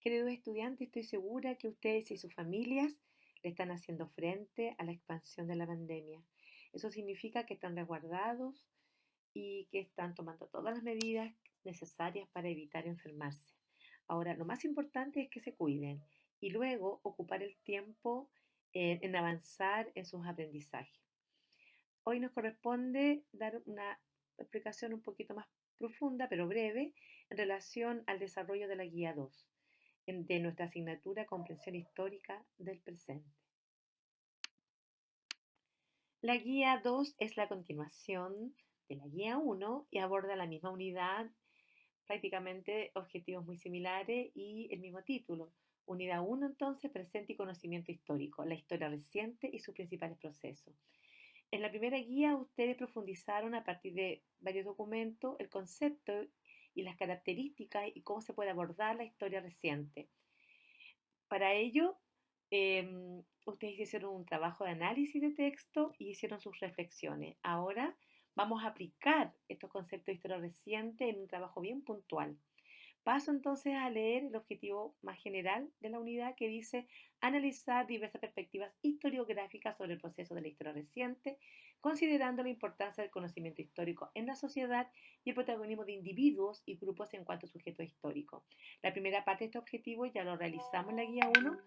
Queridos estudiantes, estoy segura que ustedes y sus familias le están haciendo frente a la expansión de la pandemia. Eso significa que están resguardados y que están tomando todas las medidas necesarias para evitar enfermarse. Ahora, lo más importante es que se cuiden y luego ocupar el tiempo en avanzar en sus aprendizajes. Hoy nos corresponde dar una explicación un poquito más profunda, pero breve, en relación al desarrollo de la Guía 2 de nuestra asignatura Comprensión Histórica del Presente. La Guía 2 es la continuación de la Guía 1 y aborda la misma unidad, prácticamente objetivos muy similares y el mismo título. Unidad 1 entonces, presente y conocimiento histórico, la historia reciente y sus principales procesos. En la primera guía ustedes profundizaron a partir de varios documentos el concepto y las características y cómo se puede abordar la historia reciente. Para ello, ustedes hicieron un trabajo de análisis de texto y hicieron sus reflexiones. Ahora vamos a aplicar estos conceptos de historia reciente en un trabajo bien puntual. Paso entonces a leer el objetivo más general de la unidad que dice analizar diversas perspectivas historiográficas sobre el proceso de la historia reciente, considerando la importancia del conocimiento histórico en la sociedad y el protagonismo de individuos y grupos en cuanto a sujetos históricos. La primera parte de este objetivo ya lo realizamos en la guía 1.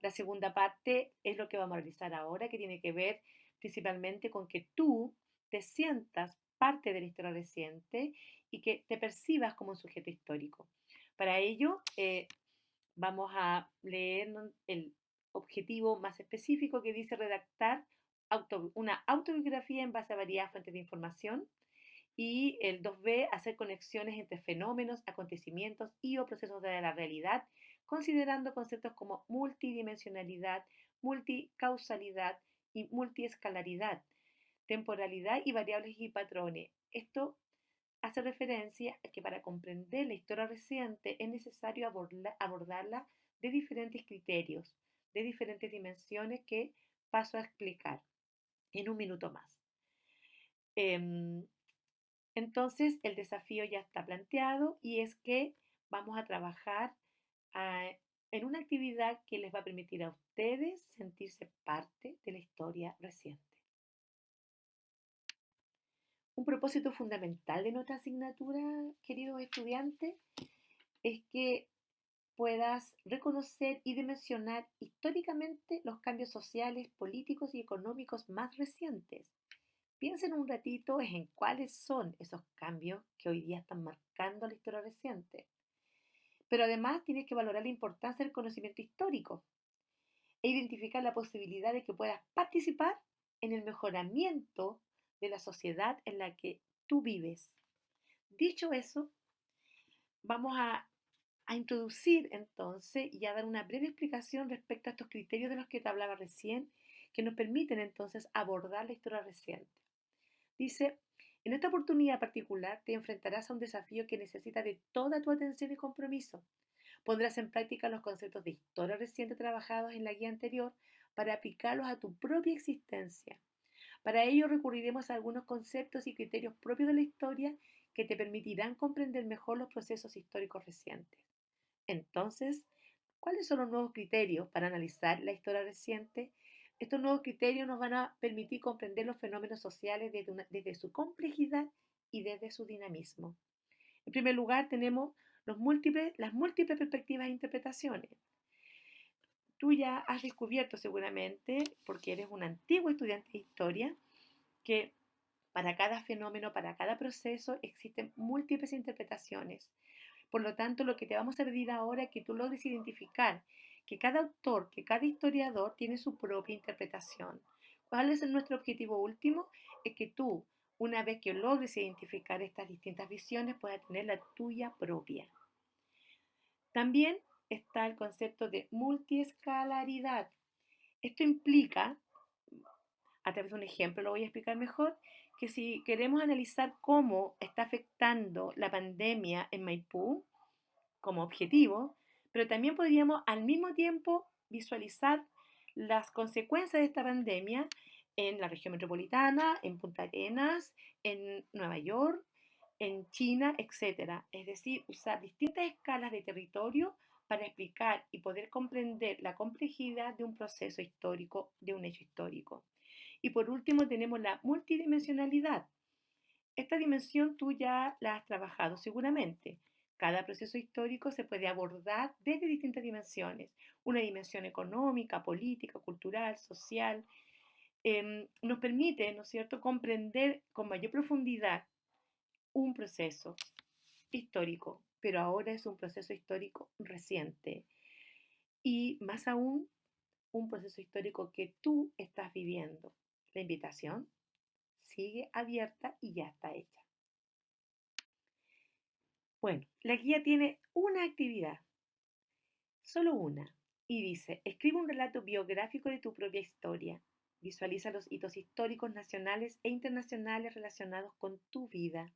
La segunda parte es lo que vamos a realizar ahora, que tiene que ver principalmente con que tú te sientas parte de la historia reciente y que te percibas como un sujeto histórico. Para ello, vamos a leer el objetivo más específico que dice redactar una autobiografía en base a variadas fuentes de información. Y el 2B, hacer conexiones entre fenómenos, acontecimientos y o procesos de la realidad, considerando conceptos como multidimensionalidad, multicausalidad y multiescalaridad, temporalidad y variables y patrones. Esto hace referencia a que para comprender la historia reciente es necesario abordarla de diferentes criterios, de diferentes dimensiones que paso a explicar en un minuto más. Entonces, el desafío ya está planteado y es que vamos a trabajar ah, en una actividad que les va a permitir a ustedes sentirse parte de la historia reciente. Un propósito fundamental de nuestra asignatura, queridos estudiantes, es que puedas reconocer y dimensionar históricamente los cambios sociales, políticos y económicos más recientes. Piensen un ratito en cuáles son esos cambios que hoy día están marcando la historia reciente. Pero además tienes que valorar la importancia del conocimiento histórico e identificar la posibilidad de que puedas participar en el mejoramiento de la sociedad en la que tú vives. Dicho eso, vamos a introducir entonces y a dar una breve explicación respecto a estos criterios de los que te hablaba recién, que nos permiten entonces abordar la historia reciente. Dice, en esta oportunidad particular te enfrentarás a un desafío que necesita de toda tu atención y compromiso. Pondrás en práctica los conceptos de historia reciente trabajados en la guía anterior para aplicarlos a tu propia existencia. Para ello recurriremos a algunos conceptos y criterios propios de la historia que te permitirán comprender mejor los procesos históricos recientes. Entonces, ¿cuáles son los nuevos criterios para analizar la historia reciente? Estos nuevos criterios nos van a permitir comprender los fenómenos sociales desde su complejidad y desde su dinamismo. En primer lugar, tenemos las múltiples perspectivas e interpretaciones. Tú ya has descubierto seguramente, porque eres un antiguo estudiante de historia, que para cada fenómeno, para cada proceso, existen múltiples interpretaciones. Por lo tanto, lo que te vamos a pedir ahora es que tú logres identificar que cada autor, que cada historiador tiene su propia interpretación. ¿Cuál es nuestro objetivo último? Es que tú, una vez que logres identificar estas distintas visiones, puedas tener la tuya propia. También está el concepto de multiescalaridad. Esto implica, a través de un ejemplo lo voy a explicar mejor, que si queremos analizar cómo está afectando la pandemia en Maipú como objetivo, pero también podríamos al mismo tiempo visualizar las consecuencias de esta pandemia en la región metropolitana, en Punta Arenas, en Nueva York, en China, etcétera. Es decir, usar distintas escalas de territorio para explicar y poder comprender la complejidad de un proceso histórico, de un hecho histórico. Y por último tenemos la multidimensionalidad. Esta dimensión tú ya la has trabajado seguramente. Cada proceso histórico se puede abordar desde distintas dimensiones. Una dimensión económica, política, cultural, social. Nos permite, ¿no es cierto?, comprender con mayor profundidad un proceso histórico, pero ahora es un proceso histórico reciente y más aún un proceso histórico que tú estás viviendo. La invitación sigue abierta y ya está hecha. Bueno, la guía tiene una actividad, solo una, y dice, escribe un relato biográfico de tu propia historia. Visualiza los hitos históricos nacionales e internacionales relacionados con tu vida.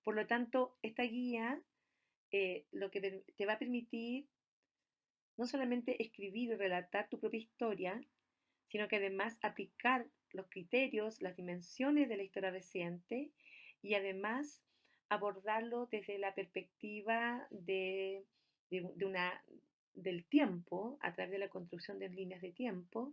Por lo tanto, esta guía lo que te va a permitir no solamente escribir y relatar tu propia historia, sino que además aplicar los criterios, las dimensiones de la historia reciente y además abordarlo desde la perspectiva de una, del tiempo, a través de la construcción de líneas de tiempo.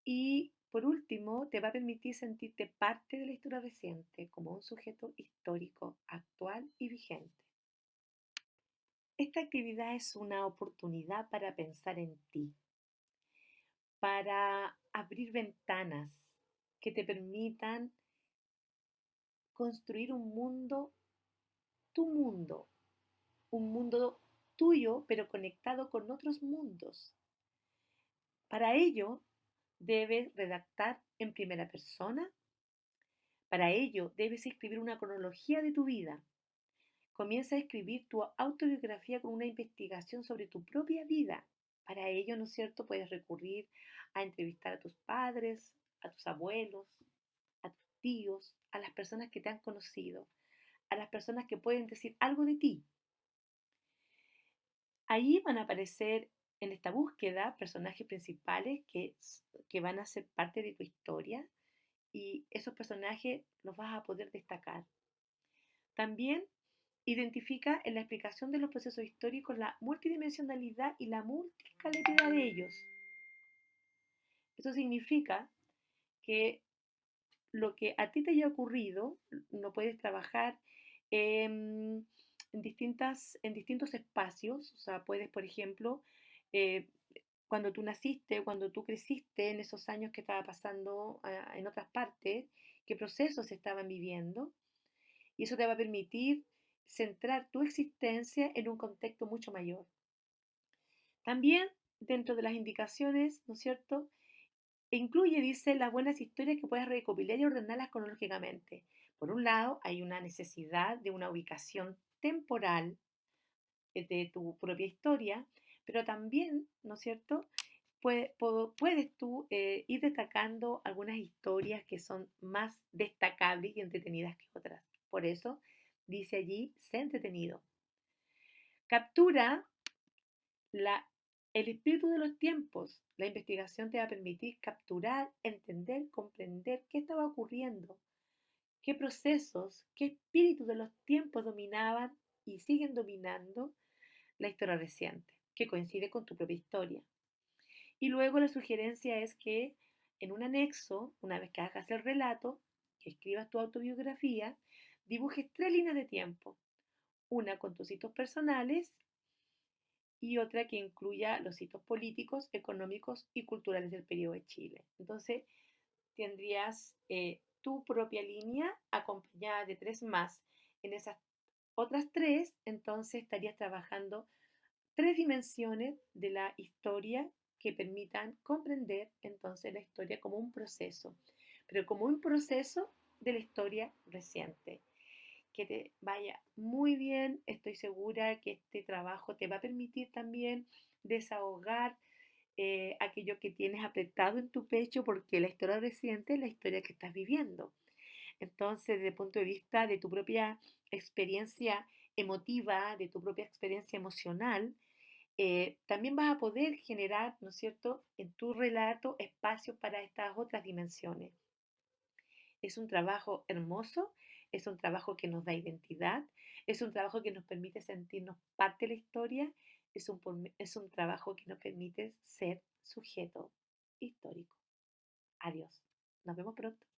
Y por último, te va a permitir sentirte parte de la historia reciente como un sujeto histórico, actual y vigente. Esta actividad es una oportunidad para pensar en ti, para abrir ventanas que te permitan construir un mundo tuyo, pero conectado con otros mundos. Para ello, debes redactar en primera persona. Para ello, debes escribir una cronología de tu vida. Comienza a escribir tu autobiografía con una investigación sobre tu propia vida. Para ello, ¿no es cierto?, puedes recurrir a entrevistar a tus padres, a tus abuelos, a tus tíos, a las personas que te han conocido, a las personas que pueden decir algo de ti. Ahí van a aparecer en esta búsqueda personajes principales que van a ser parte de tu historia y esos personajes los vas a poder destacar. También identifica en la explicación de los procesos históricos la multidimensionalidad y la multicalaridad de ellos. Eso significa que lo que a ti te haya ocurrido lo puedes trabajar en distintos espacios. O sea, puedes, por ejemplo, eh, cuando tú naciste, cuando tú creciste, en esos años que estaba pasando en otras partes, qué procesos se estaban viviendo. Y eso te va a permitir centrar tu existencia en un contexto mucho mayor. También, dentro de las indicaciones, ¿no es cierto?, incluye, dice, las buenas historias que puedes recopilar y ordenarlas cronológicamente. Por un lado, hay una necesidad de una ubicación temporal de tu propia historia, pero también, ¿no es cierto?, puedes tú ir destacando algunas historias que son más destacables y entretenidas que otras. Por eso, dice allí, sé entretenido. Captura la, el espíritu de los tiempos. La investigación te va a permitir capturar, entender, comprender qué estaba ocurriendo, qué procesos, qué espíritu de los tiempos dominaban y siguen dominando la historia reciente, que coincide con tu propia historia. Y luego la sugerencia es que en un anexo, una vez que hagas el relato, que escribas tu autobiografía, dibujes 3 líneas de tiempo, una con tus hitos personales y otra que incluya los hitos políticos, económicos y culturales del periodo de Chile. Entonces, tendrías tu propia línea acompañada de 3 más. En esas otras 3, entonces estarías trabajando 3 dimensiones de la historia que permitan comprender entonces la historia como un proceso, pero como un proceso de la historia reciente. Que te vaya muy bien, estoy segura que este trabajo te va a permitir también desahogar aquello que tienes apretado en tu pecho, porque la historia reciente es la historia que estás viviendo. Entonces, desde el punto de vista de tu propia experiencia emotiva, de tu propia experiencia emocional, también vas a poder generar, ¿no es cierto?, en tu relato espacios para estas otras dimensiones. Es un trabajo hermoso, es un trabajo que nos da identidad, es un trabajo que nos permite sentirnos parte de la historia es un trabajo que nos permite ser sujeto histórico. Adiós. Nos vemos pronto.